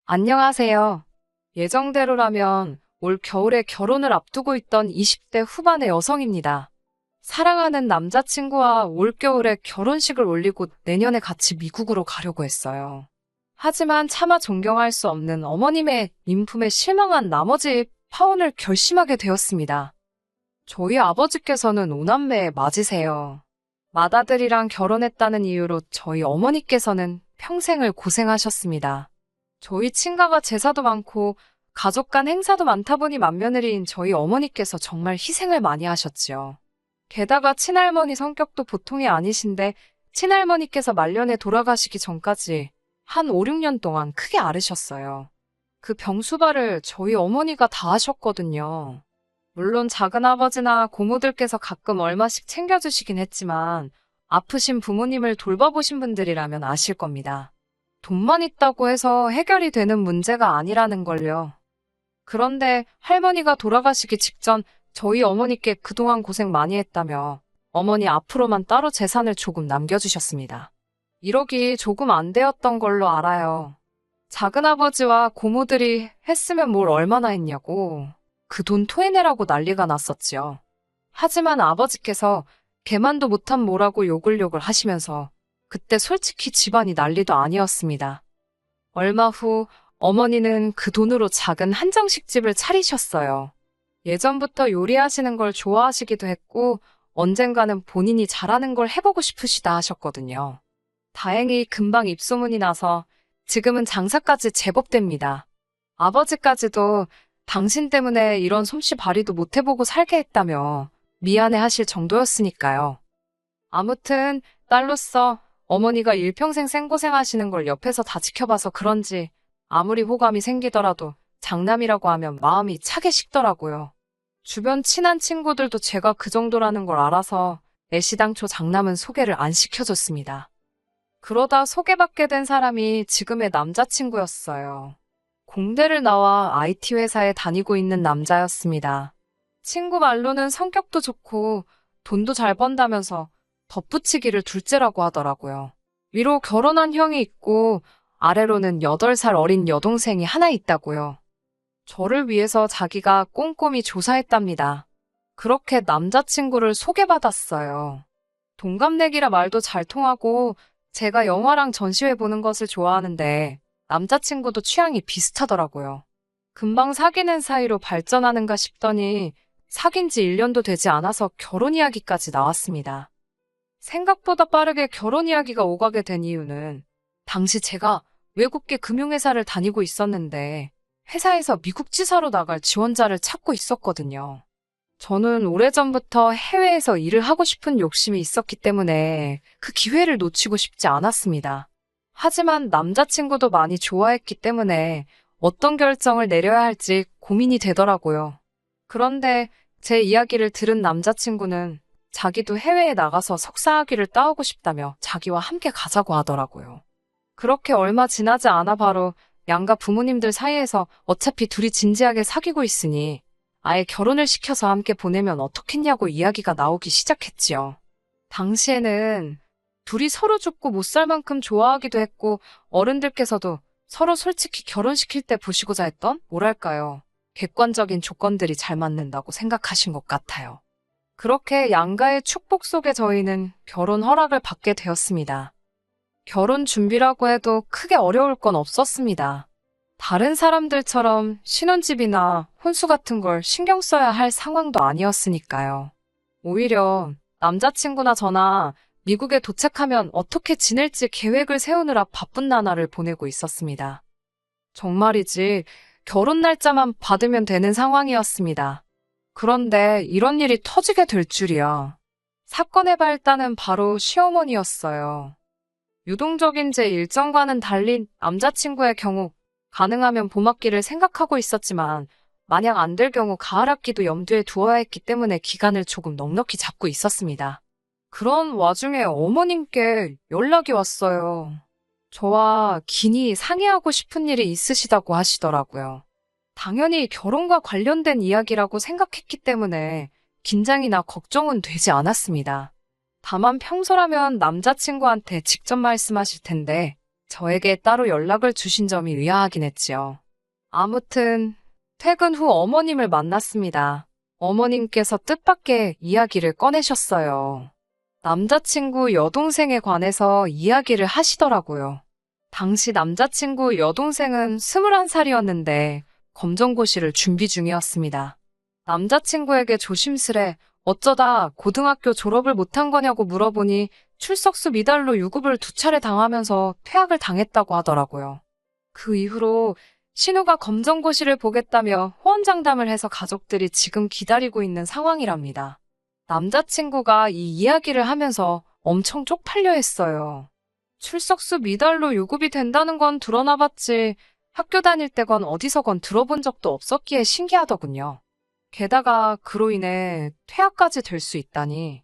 안녕하세요. 예정대로라면 올 겨울에 결혼을 앞두고 있던 20대 후반의 여성입니다. 사랑하는 남자친구와 올겨울에 결혼식을 올리고 내년에 같이 미국으로 가려고 했어요. 하지만 차마 존경할 수 없는 어머님의 인품에 실망한 나머지 파혼을 결심하게 되었습니다. 저희 아버지께서는 오남매 맞으세요. 맏아들이랑 결혼했다는 이유로 저희 어머니께서는 평생을 고생하셨습니다. 저희 친가가 제사도 많고 가족 간 행사도 많다 보니 맏며느리인 저희 어머니께서 정말 희생을 많이 하셨지요. 게다가 친할머니 성격도 보통이 아니신데 친할머니께서 말년에 돌아가시기 전까지 한 5, 6년 동안 크게 앓으셨어요. 그 병수발을 저희 어머니가 다 하셨거든요. 물론 작은아버지나 고모들께서 가끔 얼마씩 챙겨주시긴 했지만 아프신 부모님을 돌봐보신 분들이라면 아실 겁니다. 돈만 있다고 해서 해결이 되는 문제가 아니라는 걸요. 그런데 할머니가 돌아가시기 직전 저희 어머니께 그동안 고생 많이 했다며 어머니 앞으로만 따로 재산을 조금 남겨주셨습니다. 1억이 조금 안 되었던 걸로 알아요. 작은아버지와 고모들이 했으면 뭘 얼마나 했냐고 그 돈 토해내라고 난리가 났었지요. 하지만 아버지께서 개만도 못한 뭐라고 욕을 하시면서 그때 솔직히 집안이 난리도 아니었습니다. 얼마 후 어머니는 그 돈으로 작은 한정식집을 차리셨어요. 예전부터 요리하시는 걸 좋아하시기도 했고 언젠가는 본인이 잘하는 걸 해보고 싶으시다 하셨거든요. 다행히 금방 입소문이 나서 지금은 장사까지 제법 됩니다. 아버지까지도 당신 때문에 이런 솜씨 발휘도 못 해보고 살게 했다며 미안해 하실 정도였으니까요. 아무튼 딸로서 어머니가 일평생 생고생하시는 걸 옆에서 다 지켜봐서 그런지 아무리 호감이 생기더라도 장남이라고 하면 마음이 차게 식더라고요. 주변 친한 친구들도 제가 그 정도라는 걸 알아서 애시당초 장남은 소개를 안 시켜줬습니다. 그러다 소개받게 된 사람이 지금의 남자친구였어요. 공대를 나와 IT 회사에 다니고 있는 남자였습니다. 친구 말로는 성격도 좋고 돈도 잘 번다면서 덧붙이기를 둘째라고 하더라고요. 위로 결혼한 형이 있고 아래로는 8살 어린 여동생이 하나 있다고요. 저를 위해서 자기가 꼼꼼히 조사했답니다. 그렇게 남자친구를 소개받았어요. 동갑내기라 말도 잘 통하고 제가 영화랑 전시회 보는 것을 좋아하는데 남자친구도 취향이 비슷하더라고요. 금방 사귀는 사이로 발전하는가 싶더니 사귄 지 1년도 되지 않아서 결혼 이야기까지 나왔습니다. 생각보다 빠르게 결혼 이야기가 오가게 된 이유는 당시 제가 외국계 금융회사를 다니고 있었는데 회사에서 미국 지사로 나갈 지원자를 찾고 있었거든요. 저는 오래전부터 해외에서 일을 하고 싶은 욕심이 있었기 때문에 그 기회를 놓치고 싶지 않았습니다. 하지만 남자친구도 많이 좋아했기 때문에 어떤 결정을 내려야 할지 고민이 되더라고요. 그런데 제 이야기를 들은 남자친구는 자기도 해외에 나가서 석사학위를 따오고 싶다며 자기와 함께 가자고 하더라고요. 그렇게 얼마 지나지 않아 바로 양가 부모님들 사이에서 어차피 둘이 진지하게 사귀고 있으니 아예 결혼을 시켜서 함께 보내면 어떻겠냐고 이야기가 나오기 시작했지요. 당시에는 둘이 서로 죽고 못 살 만큼 좋아하기도 했고 어른들께서도 서로 솔직히 결혼시킬 때 보시고자 했던 뭐랄까요. 객관적인 조건들이 잘 맞는다고 생각하신 것 같아요. 그렇게 양가의 축복 속에 저희는 결혼 허락을 받게 되었습니다. 결혼 준비라고 해도 크게 어려울 건 없었습니다. 다른 사람들처럼 신혼집이나 혼수 같은 걸 신경 써야 할 상황도 아니었으니까요. 오히려 남자친구나 저나 미국에 도착하면 어떻게 지낼지 계획을 세우느라 바쁜 나날을 보내고 있었습니다. 정말이지 결혼 날짜만 받으면 되는 상황이었습니다. 그런데 이런 일이 터지게 될 줄이야. 사건의 발단은 바로 시어머니였어요. 유동적인 제 일정과는 달리 남자친구의 경우 가능하면 봄학기를 생각하고 있었지만 만약 안 될 경우 가을학기도 염두에 두어야 했기 때문에 기간을 조금 넉넉히 잡고 있었습니다. 그런 와중에 어머님께 연락이 왔어요. 저와 긴히 상의하고 싶은 일이 있으시다고 하시더라고요. 당연히 결혼과 관련된 이야기라고 생각했기 때문에 긴장이나 걱정은 되지 않았습니다. 다만 평소라면 남자친구한테 직접 말씀하실 텐데 저에게 따로 연락을 주신 점이 의아하긴 했지요. 아무튼 퇴근 후 어머님을 만났습니다. 어머님께서 뜻밖의 이야기를 꺼내셨어요. 남자친구 여동생에 관해서 이야기를 하시더라고요. 당시 남자친구 여동생은 21살이었는데 검정고시를 준비 중이었습니다. 남자친구에게 조심스레 어쩌다 고등학교 졸업을 못한 거냐고 물어보니 출석수 미달로 유급을 2차례 당하면서 퇴학을 당했다고 하더라고요. 그 이후로 신우가 검정고시를 보겠다며 호언장담을 해서 가족들이 지금 기다리고 있는 상황이랍니다. 남자친구가 이 이야기를 하면서 엄청 쪽팔려 했어요. 출석수 미달로 유급이 된다는 건 드러나 봤지 학교 다닐 때건 어디서건 들어본 적도 없었기에 신기하더군요. 게다가 그로 인해 퇴학까지 될 수 있다니.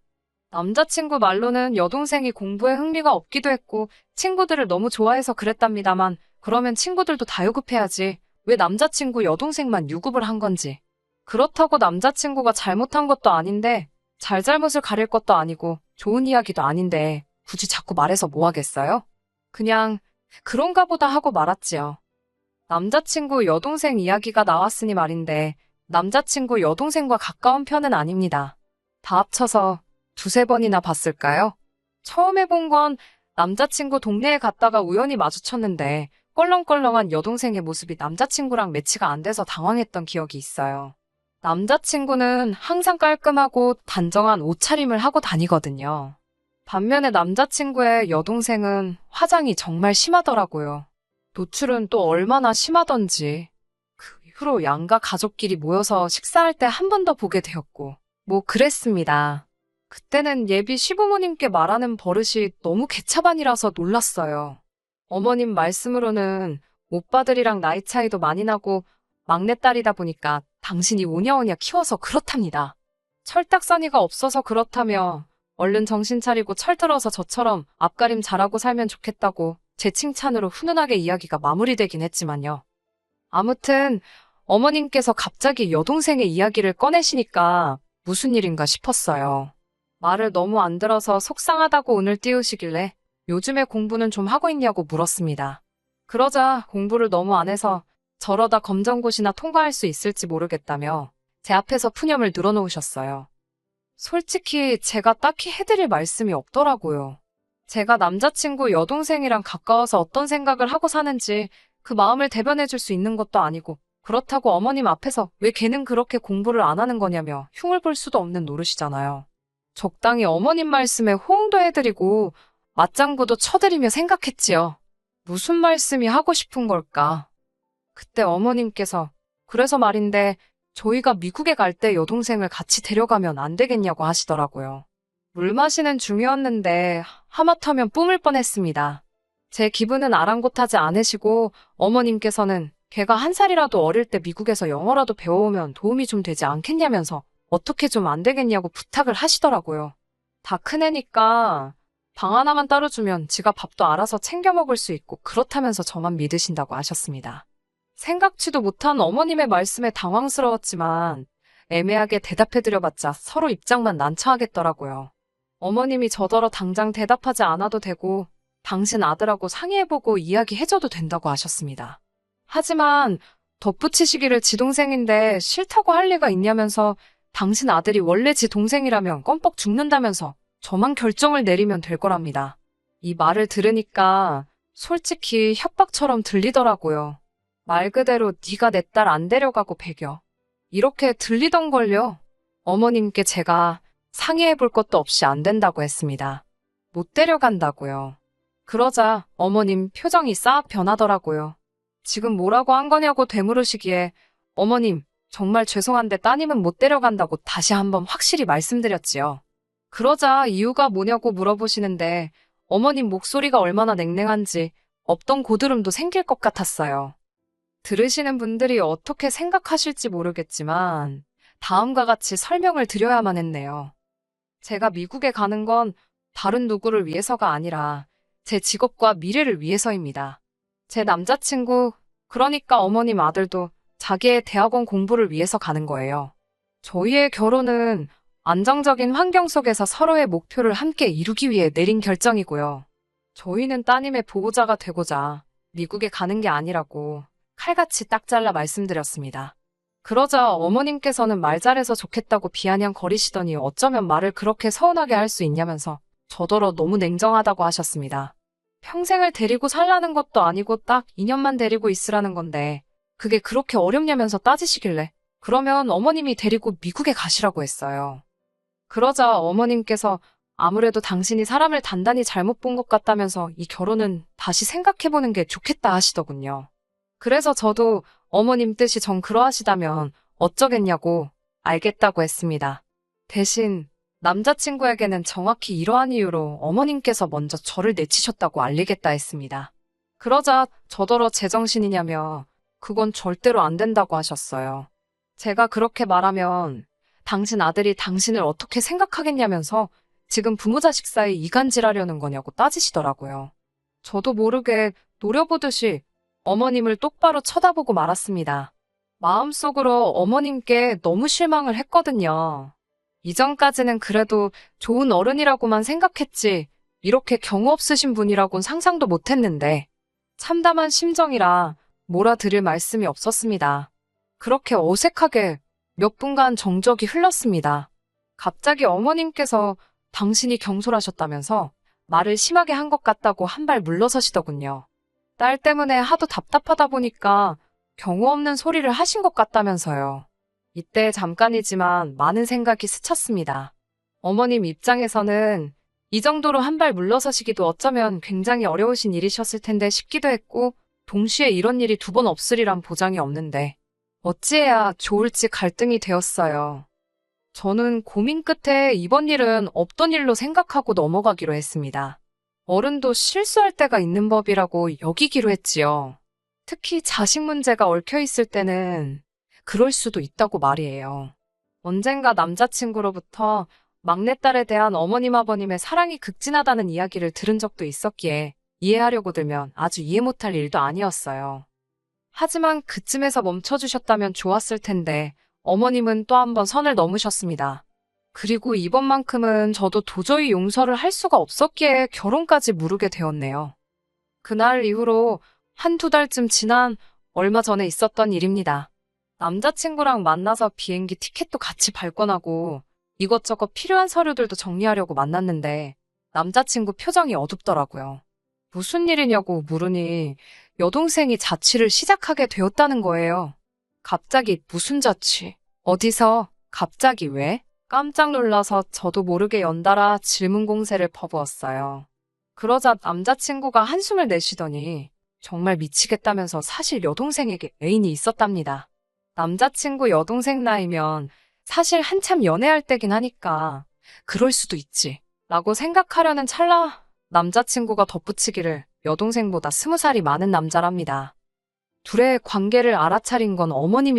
남자친구 말로는 여동생이 공부에 흥미가 없기도 했고 친구들을 너무 좋아해서 그랬답니다만 그러면 친구들도 다 유급해야지 왜 남자친구 여동생만 유급을 한 건지. 그렇다고 남자친구가 잘못한 것도 아닌데 잘잘못을 가릴 것도 아니고 좋은 이야기도 아닌데 굳이 자꾸 말해서 뭐 하겠어요? 그냥 그런가 보다 하고 말았지요. 남자친구 여동생 이야기가 나왔으니 말인데 남자친구 여동생과 가까운 편은 아닙니다. 다 합쳐서 2~3번이나 봤을까요? 처음에 본 건 남자친구 동네에 갔다가 우연히 마주쳤는데 껄렁껄렁한 여동생의 모습이 남자친구랑 매치가 안 돼서 당황했던 기억이 있어요. 남자친구는 항상 깔끔하고 단정한 옷차림을 하고 다니거든요. 반면에 남자친구의 여동생은 화장이 정말 심하더라고요. 노출은 또 얼마나 심하던지. 그 이후로 양가 가족끼리 모여서 식사할 때 한 번 더 보게 되었고 뭐 그랬습니다. 그때는 예비 시부모님께 말하는 버릇이 너무 개차반이라서 놀랐어요. 어머님 말씀으로는 오빠들이랑 나이 차이도 많이 나고 막내딸이다 보니까 당신이 오냐오냐 키워서 그렇답니다. 철딱서니가 없어서 그렇다며 얼른 정신 차리고 철들어서 저처럼 앞가림 잘하고 살면 좋겠다고 제 칭찬으로 훈훈하게 이야기가 마무리되긴 했지만요. 아무튼 어머님께서 갑자기 여동생의 이야기를 꺼내시니까 무슨 일인가 싶었어요. 말을 너무 안 들어서 속상하다고 운을 띄우시길래 요즘에 공부는 좀 하고 있냐고 물었습니다. 그러자 공부를 너무 안 해서 저러다 검정고시나 통과할 수 있을지 모르겠다며 제 앞에서 푸념을 늘어놓으셨어요. 솔직히 제가 딱히 해드릴 말씀이 없더라고요. 제가 남자친구 여동생이랑 가까워서 어떤 생각을 하고 사는지 그 마음을 대변해줄 수 있는 것도 아니고 그렇다고 어머님 앞에서 왜 걔는 그렇게 공부를 안 하는 거냐며 흉을 볼 수도 없는 노릇이잖아요. 적당히 어머님 말씀에 호응도 해드리고 맞장구도 쳐드리며 생각했지요. 무슨 말씀이 하고 싶은 걸까? 그때 어머님께서 그래서 말인데 저희가 미국에 갈 때 여동생을 같이 데려가면 안 되겠냐고 하시더라고요. 물 마시는 중이었는데 하마터면 뿜을 뻔했습니다. 제 기분은 아랑곳하지 않으시고 어머님께서는 걔가 1살이라도 어릴 때 미국에서 영어라도 배워오면 도움이 좀 되지 않겠냐면서 어떻게 좀 안 되겠냐고 부탁을 하시더라고요. 다 큰애니까 방 하나만 따로 주면 지가 밥도 알아서 챙겨 먹을 수 있고 그렇다면서 저만 믿으신다고 하셨습니다. 생각지도 못한 어머님의 말씀에 당황스러웠지만 애매하게 대답해드려봤자 서로 입장만 난처하겠더라고요. 어머님이 저더러 당장 대답하지 않아도 되고 당신 아들하고 상의해보고 이야기해줘도 된다고 하셨습니다. 하지만 덧붙이시기를 지 동생인데 싫다고 할 리가 있냐면서 당신 아들이 원래 지 동생이라면 껌뻑 죽는다면서 저만 결정을 내리면 될 거랍니다. 이 말을 들으니까 솔직히 협박처럼 들리더라고요. 말 그대로 네가 내 딸 안 데려가고 배겨. 이렇게 들리던걸요. 어머님께 제가 상의해볼 것도 없이 안 된다고 했습니다. 못 데려간다고요. 그러자 어머님 표정이 싹 변하더라고요. 지금 뭐라고 한 거냐고 되물으시기에 어머님 정말 죄송한데 따님은 못 데려간다고 다시 한번 확실히 말씀드렸지요. 그러자 이유가 뭐냐고 물어보시는데 어머님 목소리가 얼마나 냉랭한지 없던 고드름도 생길 것 같았어요. 들으시는 분들이 어떻게 생각하실지 모르겠지만 다음과 같이 설명을 드려야만 했네요. 제가 미국에 가는 건 다른 누구를 위해서가 아니라 제 직업과 미래를 위해서입니다. 제 남자친구, 그러니까 어머님 아들도 자기의 대학원 공부를 위해서 가는 거예요. 저희의 결혼은 안정적인 환경 속에서 서로의 목표를 함께 이루기 위해 내린 결정이고요. 저희는 따님의 보호자가 되고자 미국에 가는 게 아니라고 칼같이 딱 잘라 말씀드렸습니다. 그러자 어머님께서는 말 잘해서 좋겠다고 비아냥거리시더니 어쩌면 말을 그렇게 서운하게 할 수 있냐면서 저더러 너무 냉정하다고 하셨습니다. 평생을 데리고 살라는 것도 아니고 딱 2년만 데리고 있으라는 건데 그게 그렇게 어렵냐면서 따지시길래 그러면 어머님이 데리고 미국에 가시라고 했어요. 그러자 어머님께서 아무래도 당신이 사람을 단단히 잘못 본 것 같다면서 이 결혼은 다시 생각해보는 게 좋겠다 하시더군요. 그래서 저도 어머님 뜻이 정 그러하시다면 어쩌겠냐고 알겠다고 했습니다. 대신 남자친구에게는 정확히 이러한 이유로 어머님께서 먼저 저를 내치셨다고 알리겠다 했습니다. 그러자 저더러 제정신이냐며 그건 절대로 안 된다고 하셨어요. 제가 그렇게 말하면 당신 아들이 당신을 어떻게 생각하겠냐면서 지금 부모 자식 사이 이간질하려는 거냐고 따지시더라고요. 저도 모르게 노려보듯이 어머님을 똑바로 쳐다보고 말았습니다. 마음속으로 어머님께 너무 실망을 했거든요. 이전까지는 그래도 좋은 어른이라고만 생각했지 이렇게 경우 없으신 분이라곤 상상도 못했는데 참담한 심정이라 몰아드릴 말씀이 없었습니다. 그렇게 어색하게 몇 분간 정적이 흘렀습니다. 갑자기 어머님께서 당신이 경솔하셨다면서 말을 심하게 한 것 같다고 한 발 물러서시더군요. 딸 때문에 하도 답답하다 보니까 경우 없는 소리를 하신 것 같다면서요. 이때 잠깐이지만 많은 생각이 스쳤습니다. 어머님 입장에서는 이 정도로 한 발 물러서시기도 어쩌면 굉장히 어려우신 일이셨을 텐데 싶기도 했고 동시에 이런 일이 두 번 없으리란 보장이 없는데 어찌해야 좋을지 갈등이 되었어요. 저는 고민 끝에 이번 일은 없던 일로 생각하고 넘어가기로 했습니다. 어른도 실수할 때가 있는 법이라고 여기기로 했지요. 특히 자식 문제가 얽혀있을 때는 그럴 수도 있다고 말이에요. 언젠가 남자친구로부터 막내딸에 대한 어머님 아버님의 사랑이 극진하다는 이야기를 들은 적도 있었기에 이해하려고 들면 아주 이해 못할 일도 아니었어요. 하지만 그쯤에서 멈춰주셨다면 좋았을 텐데 어머님은 또 한 번 선을 넘으셨습니다. 그리고 이번만큼은 저도 도저히 용서를 할 수가 없었기에 결혼까지 무르게 되었네요. 그날 이후로 한두 달쯤 지난 얼마 전에 있었던 일입니다. 남자친구랑 만나서 비행기 티켓도 같이 발권하고 이것저것 필요한 서류들도 정리하려고 만났는데 남자친구 표정이 어둡더라고요. 무슨 일이냐고 물으니 여동생이 자취를 시작하게 되었다는 거예요. 갑자기 무슨 자취? 어디서? 갑자기 왜? 깜짝 놀라서 저도 모르게 연달아 질문 공세를 퍼부었어요. 그러자 남자친구가 한숨을 내쉬더니 정말 미치겠다면서 사실 여동생에게 애인이 있었답니다. 남자친구 여동생 나이면 사실 한참 연애할 때긴 하니까 그럴 수도 있지 라고 생각하려는 찰나 남자친구가 덧붙이기를 여동생보다 20살이 많은 남자랍니다. 둘의 관계를 알아차린 건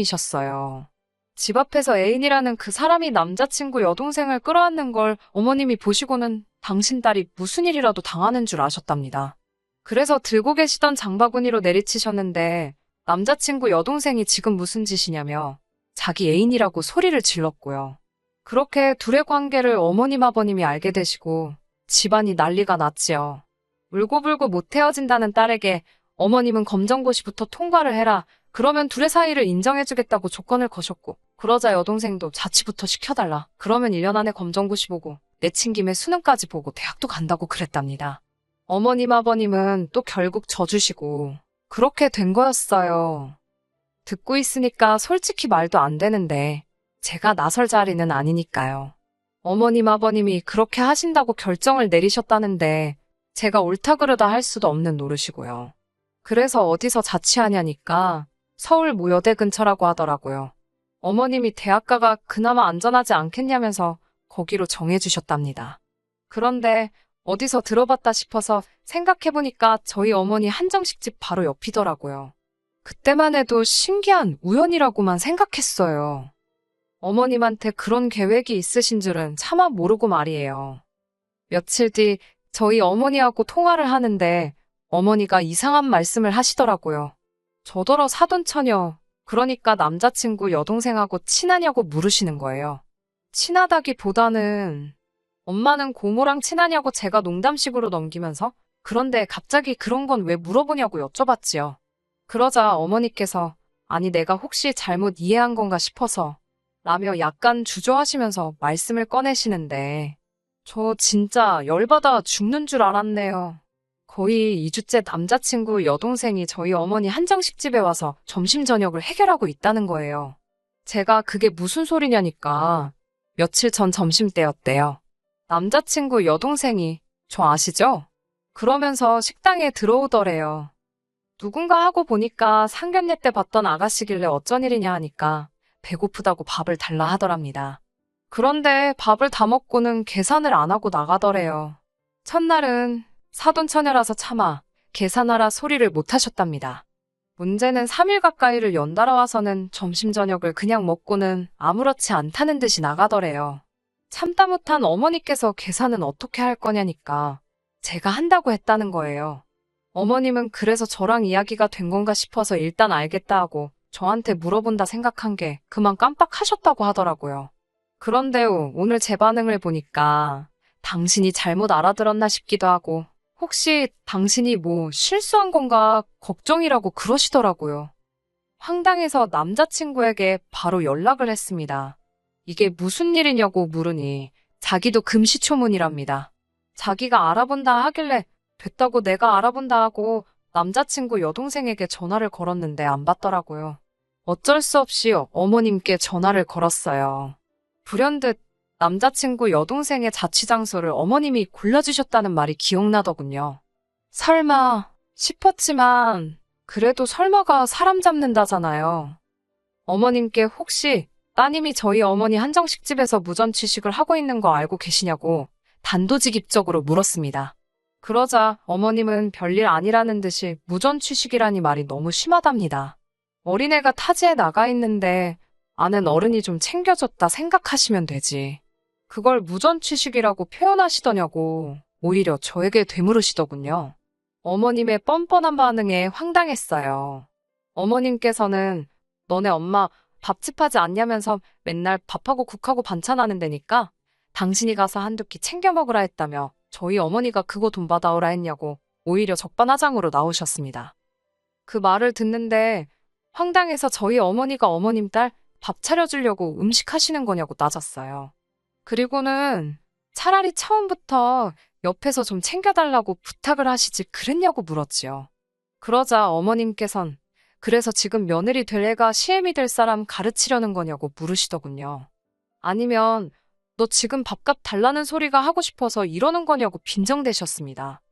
어머님이셨어요. 집 앞에서 애인이라는 그 사람이 남자친구 여동생을 끌어안는 걸 어머님이 보시고는 당신 딸이 무슨 일이라도 당하는 줄 아셨답니다. 그래서 들고 계시던 장바구니로 내리치셨는데 남자친구 여동생이 지금 무슨 짓이냐며 자기 애인이라고 소리를 질렀고요. 그렇게 둘의 관계를 어머님 아버님이 알게 되시고 집안이 난리가 났지요. 울고불고 못 헤어진다는 딸에게 어머님은 검정고시부터 통과를 해라. 그러면 둘의 사이를 인정해주겠다고 조건을 거셨고 그러자 여동생도 자취부터 시켜달라. 그러면 1년 안에 검정고시 보고 내친 김에 수능까지 보고 대학도 간다고 그랬답니다. 어머님 아버님은 또 결국 져주시고 그렇게 된 거였어요. 듣고 있으니까 솔직히 말도 안 되는데 제가 나설 자리는 아니니까요. 어머님 아버님이 그렇게 하신다고 결정을 내리셨다는데 제가 옳다 그르다 할 수도 없는 노릇이고요. 그래서 어디서 자취하냐니까 서울 모여대 근처라고 하더라고요. 어머님이 대학가가 그나마 안전하지 않겠냐면서 거기로 정해주셨답니다. 그런데 어디서 들어봤다 싶어서 생각해보니까 저희 어머니 한정식집 바로 옆이더라고요. 그때만 해도 신기한 우연이라고만 생각했어요. 어머님한테 그런 계획이 있으신 줄은 차마 모르고 말이에요. 며칠 뒤 저희 어머니하고 통화를 하는데 어머니가 이상한 말씀을 하시더라고요. 저더러 사돈처녀, 그러니까 남자친구 여동생하고 친하냐고 물으시는 거예요. 친하다기보다는 엄마는 고모랑 친하냐고 제가 농담식으로 넘기면서 그런데 갑자기 그런 건 왜 물어보냐고 여쭤봤지요. 그러자 어머니께서 아니 내가 혹시 잘못 이해한 건가 싶어서 라며 약간 주저하시면서 말씀을 꺼내시는데 저 진짜 열받아 죽는 줄 알았네요. 거의 2주째 남자친구 여동생이 저희 어머니 한정식 집에 와서 점심 저녁을 해결하고 있다는 거예요. 제가 그게 무슨 소리냐니까 며칠 전 점심때였대요. 남자친구 여동생이 저 아시죠? 그러면서 식당에 들어오더래요. 누군가 하고 보니까 상견례 때 봤던 아가씨길래 어쩐 일이냐 하니까 배고프다고 밥을 달라 하더랍니다. 그런데 밥을 다 먹고는 계산을 안 하고 나가더래요. 첫날은 사돈처녀라서 차마 계산하라 소리를 못 하셨답니다. 문제는 3일 가까이를 연달아 와서는 점심 저녁을 그냥 먹고는 아무렇지 않다는 듯이 나가더래요. 참다 못한 어머니께서 계산은 어떻게 할 거냐니까 제가 한다고 했다는 거예요. 어머님은 그래서 저랑 이야기가 된 건가 싶어서 일단 알겠다 하고 저한테 물어본다 생각한 게 그만 깜빡하셨다고 하더라고요. 그런데 오늘 제 반응을 보니까 당신이 잘못 알아들었나 싶기도 하고 혹시 당신이 뭐 실수한 건가 걱정이라고 그러시더라고요. 황당해서 남자친구에게 바로 연락을 했습니다. 이게 무슨 일이냐고 물으니 자기도 금시초문이랍니다. 자기가 알아본다 하길래 됐다고 내가 알아본다 하고 남자친구 여동생에게 전화를 걸었는데 안 받더라고요. 어쩔 수 없이 어머님께 전화를 걸었어요. 불현듯 남자친구 여동생의 자취장소를 어머님이 골라주셨다는 말이 기억나더군요. 설마 싶었지만 그래도 설마가 사람 잡는다잖아요. 어머님께 혹시 따님이 저희 어머니 한정식집에서 무전취식을 하고 있는 거 알고 계시냐고 단도직입적으로 물었습니다. 그러자 어머님은 별일 아니라는 듯이 무전취식이라니 말이 너무 심하답니다. 어린애가 타지에 나가 있는데 아는 어른이 좀 챙겨줬다 생각하시면 되지. 그걸 무전취식이라고 표현하시더냐고 오히려 저에게 되물으시더군요. 어머님의 뻔뻔한 반응에 황당했어요. 어머님께서는 너네 엄마 밥집 하지 않냐면서 맨날 밥하고 국하고 반찬하는 데니까 당신이 가서 한두 끼 챙겨 먹으라 했다며 저희 어머니가 그거 돈 받아오라 했냐고 오히려 적반하장으로 나오셨습니다. 그 말을 듣는데 황당해서 저희 어머니가 어머님 딸 밥 차려주려고 음식 하시는 거냐고 따졌어요. 그리고는 차라리 처음부터 옆에서 좀 챙겨달라고 부탁을 하시지 그랬냐고 물었지요. 그러자 어머님께선 그래서 지금 며느리 될 애가 시애미 될 사람 가르치려는 거냐고 물으시더군요. 아니면 너 지금 밥값 달라는 소리가 하고 싶어서 이러는 거냐고 빈정대셨습니다.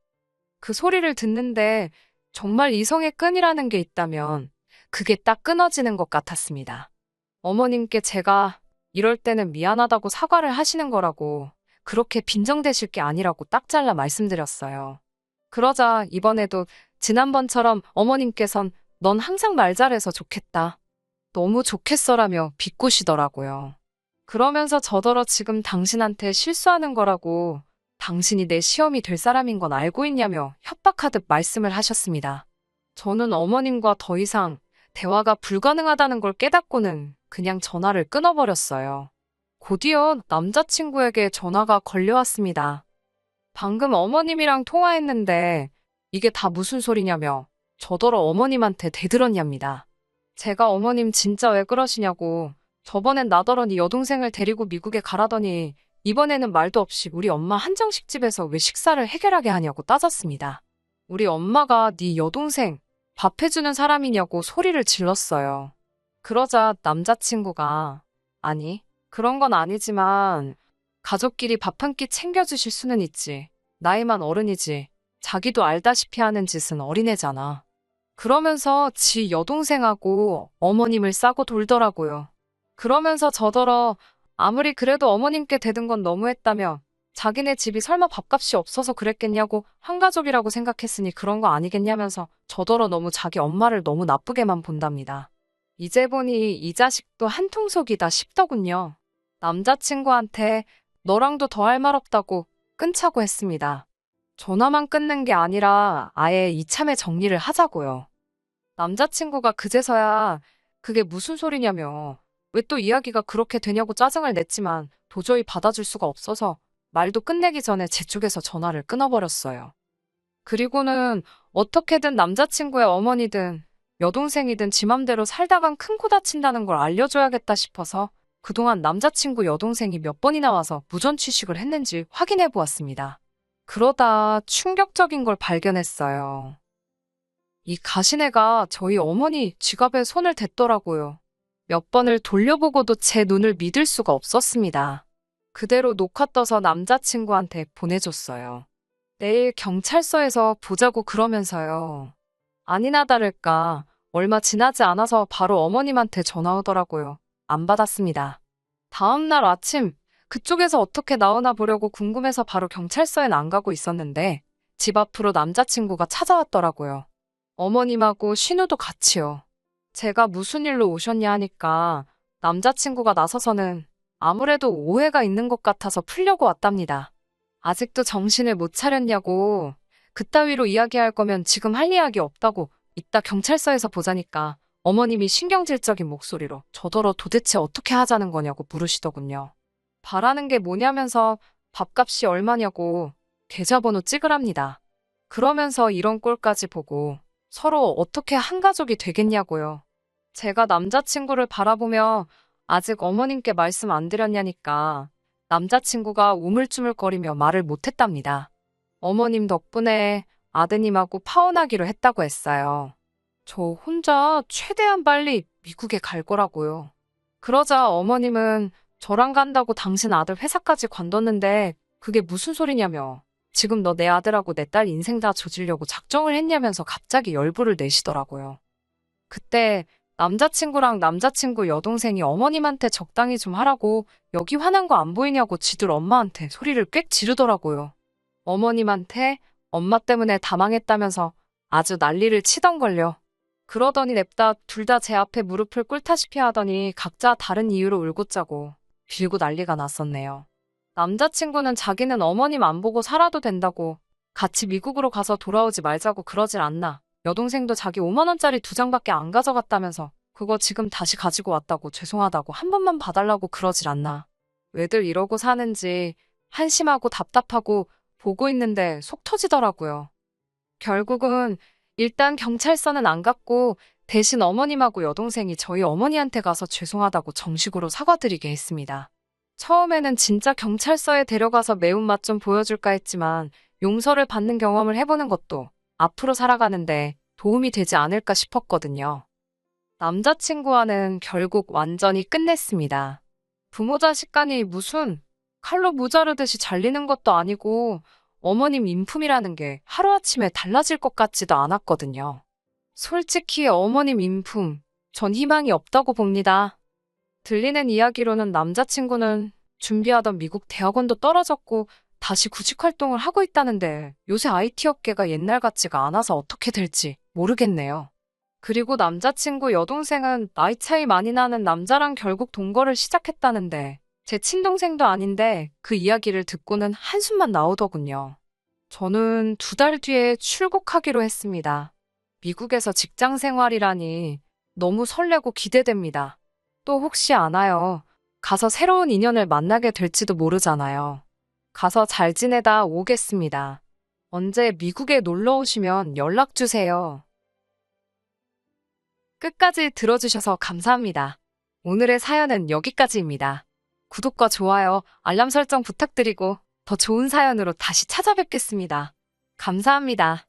그 소리를 듣는데 정말 이성의 끈이라는 게 있다면 그게 딱 끊어지는 것 같았습니다. 어머님께 제가 이럴 때는 미안하다고 사과를 하시는 거라고 그렇게 빈정대실 게 아니라고 딱 잘라 말씀드렸어요. 그러자 이번에도 지난번처럼 어머님께선 넌 항상 말 잘해서 좋겠다. 너무 좋겠어라며 비꼬시더라고요. 그러면서 저더러 지금 당신한테 실수하는 거라고 당신이 내 시험이 될 사람인 건 알고 있냐며 협박하듯 말씀을 하셨습니다. 저는 어머님과 더 이상 대화가 불가능하다는 걸 깨닫고는 그냥 전화를 끊어버렸어요. 곧이어 남자친구에게 전화가 걸려왔습니다. 방금 어머님이랑 통화했는데 이게 다 무슨 소리냐며 저더러 어머님한테 대들었냐입니다. 제가 어머님 진짜 왜 그러시냐고 저번엔 나더러 네 여동생을 데리고 미국에 가라더니 이번에는 말도 없이 우리 엄마 한정식 집에서 왜 식사를 해결하게 하냐고 따졌습니다. 우리 엄마가 네 여동생 밥 해주는 사람이냐고 소리를 질렀어요. 그러자 남자친구가 아니 그런 건 아니지만 가족끼리 밥 한 끼 챙겨주실 수는 있지. 나이만 어른이지. 자기도 알다시피 하는 짓은 어린애잖아. 그러면서 지 여동생하고 어머님을 싸고 돌더라고요. 그러면서 저더러 아무리 그래도 어머님께 대든 건 너무했다며 자기네 집이 설마 밥값이 없어서 그랬겠냐고 한가족이라고 생각했으니 그런 거 아니겠냐면서 저더러 너무 자기 엄마를 너무 나쁘게만 본답니다. 이제 보니 이 자식도 한통속이다 싶더군요. 남자친구한테 너랑도 더 할 말 없다고 끊자고 했습니다. 전화만 끊는 게 아니라 아예 이참에 정리를 하자고요. 남자친구가 그제서야 그게 무슨 소리냐며 왜 또 이야기가 그렇게 되냐고 짜증을 냈지만 도저히 받아줄 수가 없어서 말도 끝내기 전에 제 쪽에서 전화를 끊어버렸어요. 그리고는 어떻게든 남자친구의 어머니든 여동생이든 지 맘대로 살다간 큰 코 다친다는 걸 알려줘야겠다 싶어서 그동안 남자친구 여동생이 몇 번이나 와서 무전 취식을 했는지 확인해 보았습니다. 그러다 충격적인 걸 발견했어요. 이 가시네가 저희 어머니 지갑에 손을 댔더라고요. 몇 번을 돌려보고도 제 눈을 믿을 수가 없었습니다. 그대로 녹화 떠서 남자친구한테 보내줬어요. 내일 경찰서에서 보자고 그러면서요. 아니나 다를까 얼마 지나지 않아서 바로 어머님한테 전화 오더라고요. 안 받았습니다. 다음 날 아침 그쪽에서 어떻게 나오나 보려고 궁금해서 바로 경찰서엔 안 가고 있었는데 집 앞으로 남자친구가 찾아왔더라고요. 어머님하고 신우도 같이요. 제가 무슨 일로 오셨냐 하니까 남자친구가 나서서는 아무래도 오해가 있는 것 같아서 풀려고 왔답니다. 아직도 정신을 못 차렸냐고, 그따위로 이야기할 거면 지금 할 이야기 없다고 이따 경찰서에서 보자니까 어머님이 신경질적인 목소리로 저더러 도대체 어떻게 하자는 거냐고 물으시더군요. 바라는 게 뭐냐면서 밥값이 얼마냐고 계좌번호 찍으랍니다. 그러면서 이런 꼴까지 보고 서로 어떻게 한 가족이 되겠냐고요. 제가 남자친구를 바라보며 아직 어머님께 말씀 안 드렸냐니까 남자친구가 우물쭈물거리며 말을 못했답니다. 어머님 덕분에 아드님하고 파혼하기로 했다고 했어요. 저 혼자 최대한 빨리 미국에 갈 거라고요. 그러자 어머님은 저랑 간다고 당신 아들 회사까지 관뒀는데 그게 무슨 소리냐며 지금 너 내 아들하고 내 딸 인생 다 조지려고 작정을 했냐면서 갑자기 열불을 내시더라고요. 그때 남자친구랑 남자친구 여동생이 어머님한테 적당히 좀 하라고 여기 화난 거 안 보이냐고 지들 엄마한테 소리를 꽥 지르더라고요. 어머님한테 엄마 때문에 다 망했다면서 아주 난리를 치던걸요. 그러더니 냅다 둘 다 제 앞에 무릎을 꿇다시피 하더니 각자 다른 이유로 울고 짜고 빌고 난리가 났었네요. 남자친구는 자기는 어머님 안 보고 살아도 된다고 같이 미국으로 가서 돌아오지 말자고 그러질 않나. 여동생도 자기 5만 원짜리 2장밖에 안 가져갔다면서 그거 지금 다시 가지고 왔다고 죄송하다고 한 번만 봐달라고 그러질 않나. 왜들 이러고 사는지 한심하고 답답하고 보고 있는데 속 터지더라고요. 결국은 일단 경찰서는 안 갔고 대신 어머님하고 여동생이 저희 어머니한테 가서 죄송하다고 정식으로 사과드리게 했습니다. 처음에는 진짜 경찰서에 데려가서 매운맛 좀 보여줄까 했지만 용서를 받는 경험을 해보는 것도 앞으로 살아가는데 도움이 되지 않을까 싶었거든요. 남자친구와는 결국 완전히 끝냈습니다. 부모 자식 간이 무슨 칼로 무자르듯이 잘리는 것도 아니고 어머님 인품이라는 게 하루아침에 달라질 것 같지도 않았거든요. 솔직히 어머님 인품, 전 희망이 없다고 봅니다. 들리는 이야기로는 남자친구는 준비하던 미국 대학원도 떨어졌고 다시 구직 활동을 하고 있다는데 요새 IT 업계가 옛날 같지가 않아서 어떻게 될지 모르겠네요. 그리고 남자친구 여동생은 나이 차이 많이 나는 남자랑 결국 동거를 시작했다는데 제 친동생도 아닌데 그 이야기를 듣고는 한숨만 나오더군요. 저는 2달 뒤에 출국하기로 했습니다. 미국에서 직장 생활이라니 너무 설레고 기대됩니다. 또 혹시 아나요? 가서 새로운 인연을 만나게 될지도 모르잖아요. 가서 잘 지내다 오겠습니다. 언제 미국에 놀러 오시면 연락 주세요. 끝까지 들어주셔서 감사합니다. 오늘의 사연은 여기까지입니다. 구독과 좋아요, 알람 설정 부탁드리고 더 좋은 사연으로 다시 찾아뵙겠습니다. 감사합니다.